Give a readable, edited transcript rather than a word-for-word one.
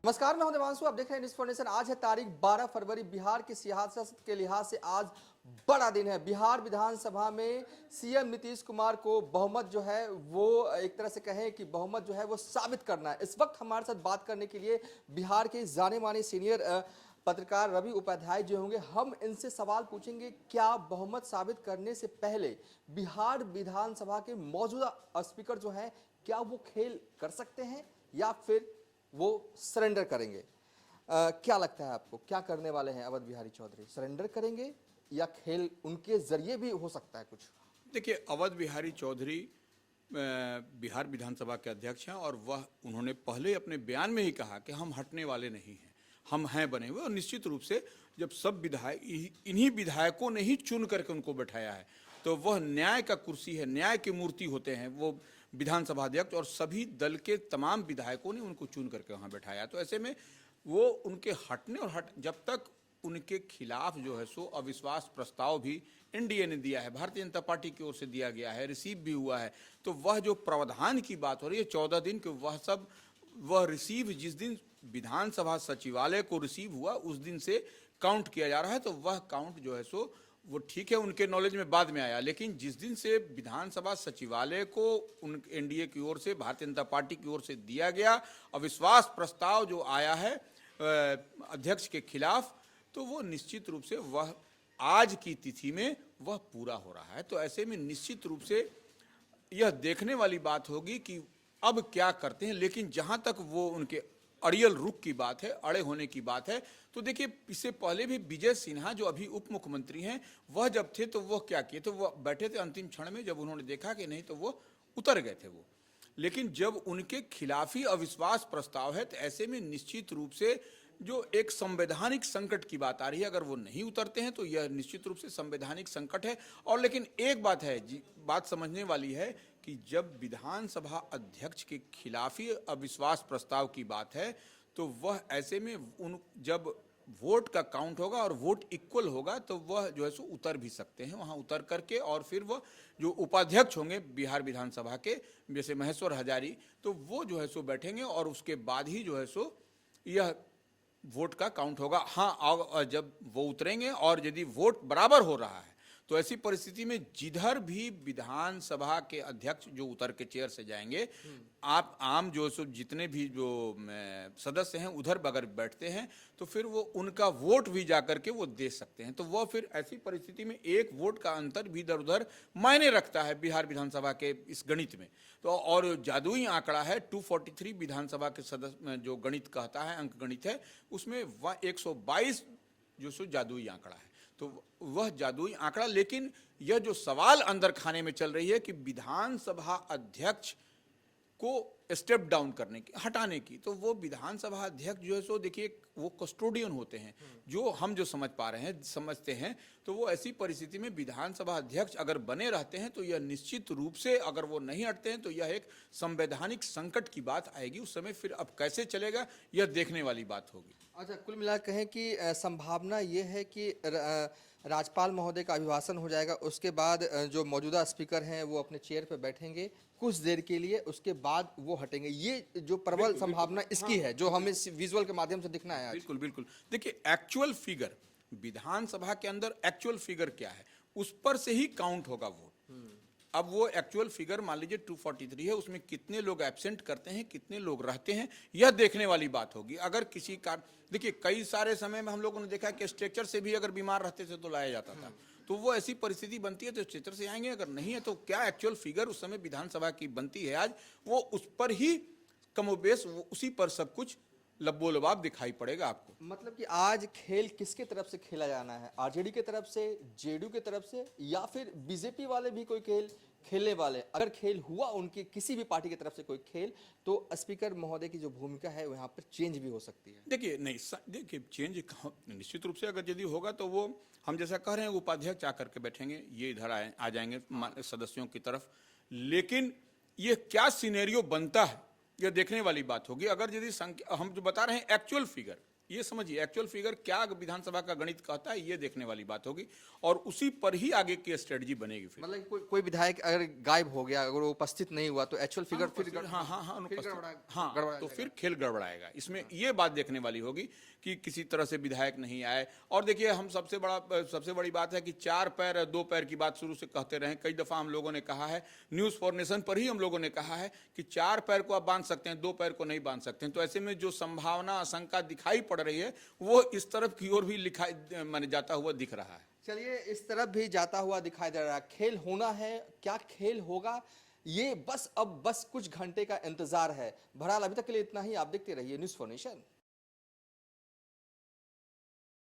नमस्कार, मैं हूं देवांशु। आप देख रहे हैं न्यूज़ फॉर नेशन। आज है तारीख 12 फरवरी। बिहार की सियासत के लिहाज से आज बड़ा दिन है। बिहार विधानसभा में सीएम नीतीश कुमार को बहुमत जो है वो एक तरह से कहें कि बहुमत जो है वो साबित करना है। इस वक्त हमारे साथ बात करने के लिए बिहार के जाने माने सीनियर पत्रकार रवि उपाध्याय जो होंगे। हम इनसे सवाल पूछेंगे, क्या बहुमत साबित करने से पहले बिहार विधानसभा के मौजूदा स्पीकर जो है क्या वो खेल कर सकते हैं या फिर वो सरेंडर करेंगे? क्या लगता है आपको, क्या करने वाले हैं अवध बिहारी चौधरी? सरेंडर करेंगे या खेल उनके जरिए भी हो सकता है कुछ? देखिए, अवध बिहारी चौधरी बिहार विधानसभा के अध्यक्ष हैं और वह उन्होंने पहले अपने बयान में ही कहा कि हम हटने वाले नहीं हैं, हम हैं बने हुए। और निश्चित रूप से जब सब विधायक इन्हीं विधायकों ने ही चुन करके उनको बैठाया है, तो वह न्याय का कुर्सी है, न्याय की मूर्ति होते हैं वो विधानसभा अध्यक्ष, और सभी दल के तमाम विधायकों ने उनको चुन करके वहाँ बैठाया। तो ऐसे में वो उनके हटने और जब तक उनके खिलाफ जो है सो अविश्वास प्रस्ताव भी एनडीए ने दिया है, भारतीय जनता पार्टी की ओर से दिया गया है, रिसीव भी हुआ है, तो वह जो प्रावधान की बात हो रही है 14 दिन के, वह रिसीव जिस दिन विधानसभा सचिवालय को रिसीव हुआ उस दिन से काउंट किया जा रहा है। तो वह काउंट जो है सो वो ठीक है, उनके नॉलेज में बाद में आया, लेकिन जिस दिन से विधानसभा सचिवालय को उन एनडीए की ओर से, भारतीय जनता पार्टी की ओर से दिया गया अविश्वास प्रस्ताव जो आया है अध्यक्ष के खिलाफ, तो वो निश्चित रूप से वह आज की तिथि में वह पूरा हो रहा है। तो ऐसे में निश्चित रूप से यह देखने वाली बात होगी कि अब क्या करते हैं। लेकिन जहां तक वो उनके अड़ियल रुख की बात है, अड़े होने की बात है, तो देखिए इससे पहले भी विजय सिन्हा जो अभी उप मुख्यमंत्री हैं, वह जब थे तो वह क्या किए थे, वह बैठे थे अंतिम क्षण में, जब उन्होंने देखा कि नहीं तो वो उतर गए थे वो। लेकिन जब उनके खिलाफ ही अविश्वास प्रस्ताव है, तो ऐसे में निश्चित रूप से जो एक संवैधानिक संकट की बात आ रही है, अगर वो नहीं उतरते हैं तो यह निश्चित रूप से संवैधानिक संकट है। और लेकिन एक बात है जी, बात समझने वाली है कि जब विधानसभा अध्यक्ष के खिलाफ ही अविश्वास प्रस्ताव की बात है, तो वह ऐसे में जब वोट का काउंट होगा और वोट इक्वल होगा, तो वह जो है सो उतर भी सकते हैं वहाँ उतर करके, और फिर वह जो उपाध्यक्ष होंगे बिहार विधानसभा के, जैसे महेश्वर हजारी, तो वो जो है सो बैठेंगे और उसके बाद ही जो है सो यह वोट का काउंट होगा। हाँ, जब वो उतरेंगे और यदि वोट बराबर हो रहा है, तो ऐसी परिस्थिति में जिधर भी विधानसभा के अध्यक्ष जो उतर के चेयर से जाएंगे, आप आम जो सो जितने भी जो सदस्य हैं उधर अगर बैठते हैं, तो फिर वो उनका वोट भी जाकर के वो दे सकते हैं। तो वह फिर ऐसी परिस्थिति में एक वोट का अंतर भी इधर उधर मायने रखता है बिहार विधानसभा के इस गणित में। तो और जादुई आंकड़ा है 243 विधानसभा के सदस्य जो गणित कहता है, अंक गणित है, उसमें 122 जो सो जादुई आंकड़ा है। तो वह जादुई आंकड़ा, लेकिन यह जो सवाल अंदर खाने में चल रही है कि विधानसभा अध्यक्ष को स्टेप डाउन करने की, हटाने की, तो वो विधानसभा अध्यक्ष जो है सो देखिए वो कस्टोडियन होते हैं, जो हम जो समझ पा रहे हैं, समझते हैं। तो वो ऐसी परिस्थिति में विधानसभा अध्यक्ष अगर बने रहते हैं, तो यह निश्चित रूप से, अगर वो नहीं हटते हैं, तो यह एक संवैधानिक संकट की बात आएगी। उस समय फिर अब कैसे चलेगा, यह देखने वाली बात होगी। अच्छा, कुल मिला कहें कि संभावना ये है कि राज्यपाल महोदय का अभिभाषण हो जाएगा, उसके बाद जो मौजूदा स्पीकर हैं वो अपने चेयर पर बैठेंगे कुछ देर के लिए, उसके बाद वो हटेंगे। ये जो प्रबल संभावना इसकी है, जो हमें विजुअल के माध्यम से दिखना है आज। बिल्कुल बिल्कुल। देखिए, एक्चुअल फिगर विधानसभा के अंदर एक्चुअल फिगर क्या है, उस पर से ही काउंट होगा वोट। अब वो एक्चुअल फिगर मान लीजिए 243 है, उसमें कितने लोग एब्सेंट करते हैं, कितने लोग रहते हैं, यह देखने वाली बात होगी। अगर किसी का, देखिए कई सारे समय में हम लोगों ने देखा कि स्ट्रेचर से भी अगर बीमार रहते थे तो लाया जाता था, तो वो ऐसी परिस्थिति बनती है तो स्ट्रेचर से आएंगे, अगर नहीं है तो क्या एक्चुअल फिगर उस समय विधानसभा की बनती है आज, वो उस पर ही कमोबेश, उसी पर सब कुछ लबोलबाब दिखाई पड़ेगा आपको। मतलब कि आज खेल किसके तरफ से खेला जाना है? आरजेडी के तरफ से, जेडीयू के तरफ से, या फिर बीजेपी वाले भी कोई खेल खेलने वाले? अगर खेल हुआ उनकी किसी भी पार्टी की तरफ से कोई खेल, तो स्पीकर महोदय की जो भूमिका है वहाँ पर चेंज भी हो सकती है। देखिए नहीं, देखिए चेंज निश्चित रूप से अगर यदि होगा तो वो हम जैसा कह रहे हैं उपाध्यक्ष आकर के बैठेंगे, ये इधर आ जाएंगे सदस्यों की तरफ। लेकिन ये क्या सिनेरियो बनता है, यह देखने वाली बात होगी। अगर यदि हम जो बता रहे हैं एक्चुअल फिगर, ये समझिए एक्चुअल फिगर क्या विधानसभा का गणित कहता है, ये देखने वाली बात होगी और उसी पर ही आगे की स्ट्रेटजी बनेगी फिर। मतलब कोई विधायक अगर गायब हो गया, अगर वो उपस्थित नहीं हुआ तो एक्चुअल फिगर फिर तो फिर खेल गड़बड़ाएगा। इसमें ये बात देखने वाली होगी कि किसी तरह से विधायक नहीं आए। और देखिए हम सबसे बड़ी बात है कि 4 पैर 2 पैर की बात शुरू से कहते रहे, कई दफा हम लोगों ने कहा है, न्यूज़ फॉर नेशन पर ही हम लोगों ने कहा है कि 4 पैर को आप बांध सकते हैं, 2 पैर को नहीं बांध सकते हैं। तो ऐसे में जो संभावना आशंका दिखाई पड़ रही है वो इस तरफ की ओर भी माने जाता हुआ दिख रहा है। चलिए इस तरफ भी जाता हुआ दिखाई दे रहा है। खेल होना है, क्या खेल होगा ये बस कुछ घंटे का इंतजार है। बहरहाल अभी तक के लिए इतना ही। आप देखते रहिए न्यूज़ फॉर नेशन।